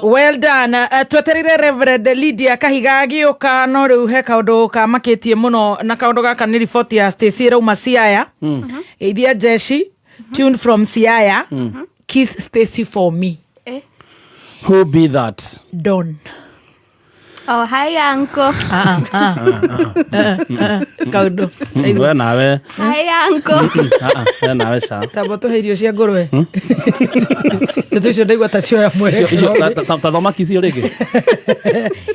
Well done. Tweterire Reverend Lydia Kahiga agĩũka no rĩu he kaũndũ kamakĩtie mũno na kaũndũ gaka nĩ riboti ya Stacey Rauma Siaya. Eithia Jeshi, tuned from Siaya. Kiss Stacey for me. Who be that? Don. Oh, hi, uncle. Kaũndũ. We nawe. Hi, uncle. We nawe sa. Taboto heirio cia ngũrwe. Ndeto icio ndaigua ta cio ya mwere. Icio tathoma kisi rĩngĩ.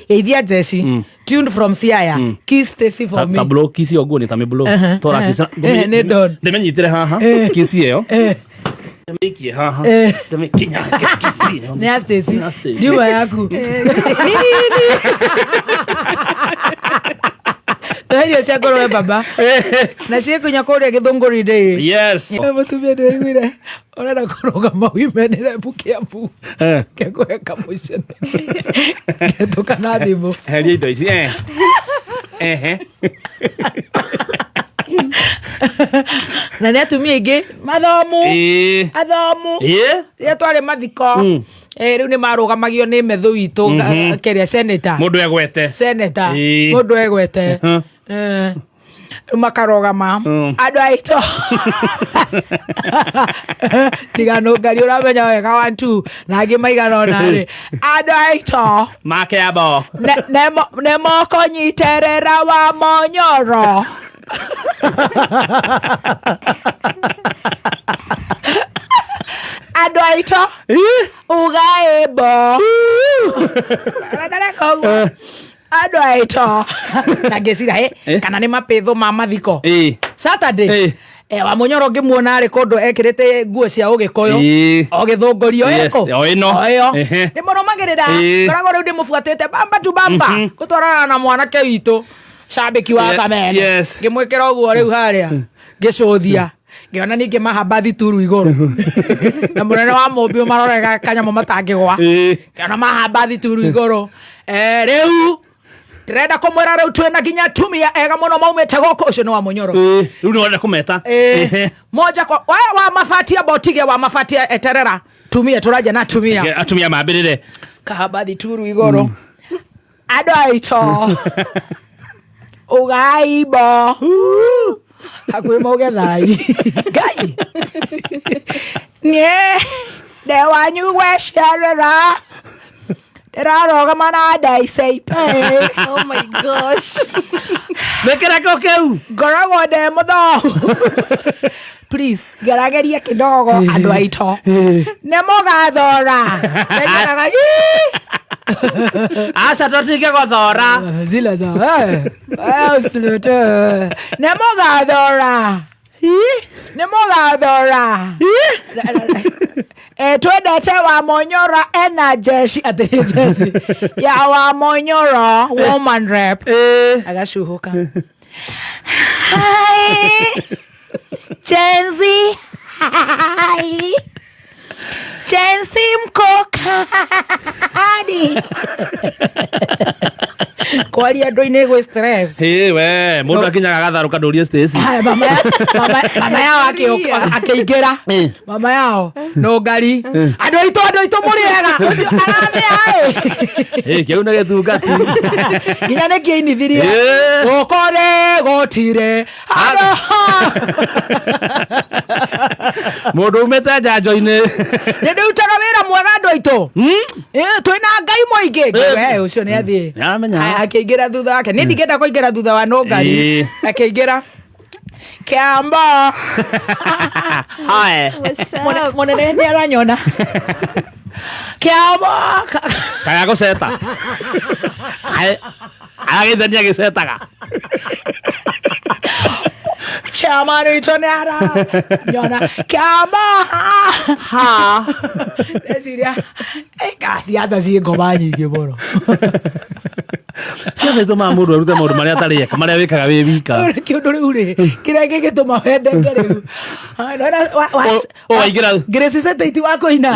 Eithia Jeshi, tuned from Siaya. Kiss Stacey for me. Ta blow kisi oguo ni ta me blow. Tora kisa. Nĩ Don. Ndĩmenyitire haha. Kisi ĩyo. Ndĩmĩikie haha. Ndĩmĩkinya kisi. Nĩ ya Stacey. Ndiuma yaku. Toherio cia ngũrwe baba. Na ciĩkunya kũrĩa Gĩthũngũri-inĩ. Yes. Mũtumia ndĩraiguire ũrenda kũrũgama wimenere Kĩambu. Kĩakũhe kamũico. Kĩhetũka na thimũ. Heria indo ici. Na nĩ atumia aingĩ mathomu. Athomu. Rĩrĩa twarĩ mathiko. Rĩu nĩ marũgamagio nĩ metho witũ kĩrĩa senator. Mũndũ egwete. Senator. Mũndũ egwete. Makarogama. Andũ aitũ. Tiganũngari ũramenya wega 1 2 na angĩ maigana ona rĩ. Andũ aitũ. Makĩamba. Nĩ moko nyiterera wa Monyoro. Andũ aitũ. Ugaĩmbo. Andũ aitũ. Na ngĩcira kana nĩ mapĩthũ ma mathiko. Saturday. Wa Monyoro ngĩmuona arĩ kũndũ ekĩrĩte nguo cia Ũgĩkũyũ. O Gĩthũngũri ĩko. Oyo. Nĩ mũrũmagĩrĩra. Koragwo rĩu ndĩmũbuatĩte bamba tu bamba. Gũtwarana na mwanake witũ. Shabiki wa Kamene. Ngĩmwĩkĩra ũguo rĩu harĩa. Ngĩcũthia. Ngĩona ningĩ mahamba thituru igũrũ. Na mũnene wa mũmbi marorega kanyamũ matangĩgwa. Ngĩona mahamba thituru igũrũ. Rĩu ndĩrenda kũmwĩra rĩu twĩna nginya tumia ega mũno maumĩte gũkũ. Ũcio nĩ wa Mũnyoro. Rĩu nĩ wenda kũmeta. Moja kwa wa mafatia botige wa mafatia eterera. Tumia tũraja na tumia. Atumia mambĩrĩre. Kahamba thituru igũrũ. Andũ aitũ. Ugaĩmbo. Hakuhĩ mauge thai. Ngai. Niĩ ndĩ wanyu gwecerera. Ndĩrarogama na Ndaica. Oh my gosh. Mĩkĩreko kĩu. Ngoragwo ndĩ mũthomu. Please, gerageria kidogo andũ aitũ. Nĩ mũgathora. Aca tũtige gũthora. Zile za. Nĩ mũgathora. Nĩ mũgathora. Twendete wa Monyoro ena Jeshi. Atĩ Jeshi. Ya wa Monyoro woman rep. Agacuhuka. Hi. Jenzi. Hi. Jenzi mkokadi. Kwaria andũ-inĩ gwĩ stress. We, mũndũ akinyaga agatharũka ndũrie Stacey. Mama yao akĩingĩra. Mama yao Nũngari. Andũ aitũ mũrĩega. Ũcio aramĩa. Kĩu nĩ gĩtungati. Nginya nĩ kĩinithirie. Gũkore gũtire. Mũndũ umĩte njanjo-inĩ. Nĩ ndĩrutaga wĩra mwega andũ aitũ. Twĩna Ngai mũingĩ. Ũcio nĩ athiĩ. Akĩingĩra thutha wake. Nĩ ndingĩenda kũingĩra thutha wa Nũngari. Akĩingĩra. Kĩambo. Hi. Mũnene nĩ aranyona. Kĩambo. Kaya gũceta. Agĩthania gĩcetaga. Chama rĩtũ nĩ aranyona. Kĩambo. Ndeciria ciaca ciĩ ngoma nyingĩ mũno. Ciaca itũmaga mũndũ arute maũndũ marĩa atarĩ eka, marĩa wĩkaga wĩ wika. Kĩũndũ rĩu rĩ, kĩrĩa gĩgĩtũma wendeke rĩu. Waingĩra. Grace State wa kũina.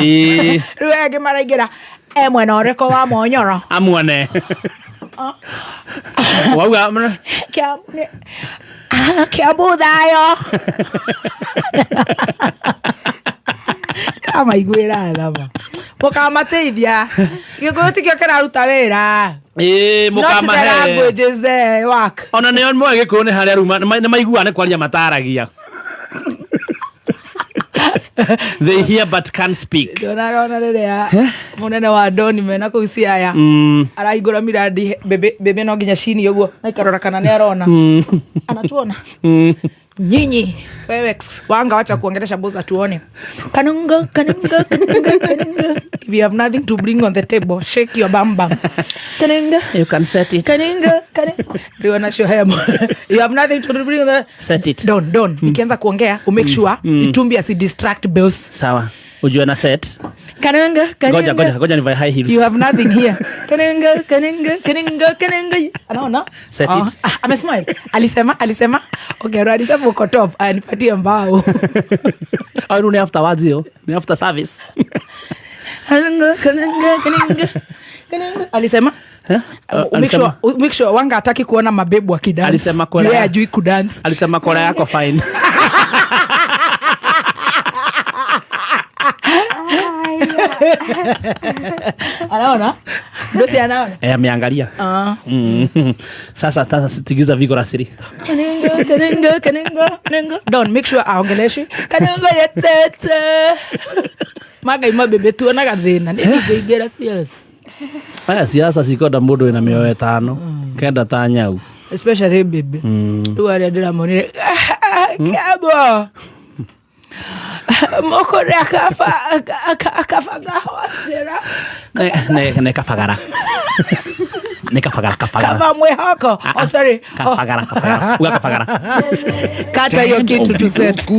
Rĩu engĩ maraingĩra. Mwena ũrĩkũ wa Monyoro. Amuone. Wauga. Kĩambu thayo. maiguĩra thama mũkamateithia gĩkũyũ tikĩo kĩraruta wĩra mũkamahe languages there work ona nĩo moe gĩkũyũ nĩ harĩa ruma nĩ maiguaga nĩ kwaria mataragia they hear but can't speak. Ndona rĩrĩa mũnene wa Doni mena kũu Siaya arahingũra miradi bebe no nginya chini ũguo na ikarora kana nĩ arona anatuona nyinyi wewe wanga wacha kuongelesha boza tuone kanungo if you have nothing to bring on the table shake your bam bam kanungo you can set it kanungo do you want to show him you have nothing to bring on the set it don't nikianza kuongea make sure itumbi asi distract boss sawa ujue na set kanungo goja ni high heels you have nothing here kanungo anaona set it amesmile alisema okay alisema uko top anipatie mbao au ni afterwards hiyo ni after service kanungo alisema make sure wanga hataki kuona mabebu akidance alisema kola yeye ajui kudance alisema kola yako fine anaona ndosi anaona ameangalia sasa tigiza vigorously kanungo don't make sure aongeleshi kanungo yetete magai mabebe tuonaga thina nĩngĩingĩra siasa aya siasa cikoda mũndũ ina mĩoyo ĩtano kenda ta nyau especially bebe tu aria ndĩramonire kabo mokore akafaga hotera ne kafagara kama mwehoko sorry kafagara uga kafagara kata hiyo kitu tu set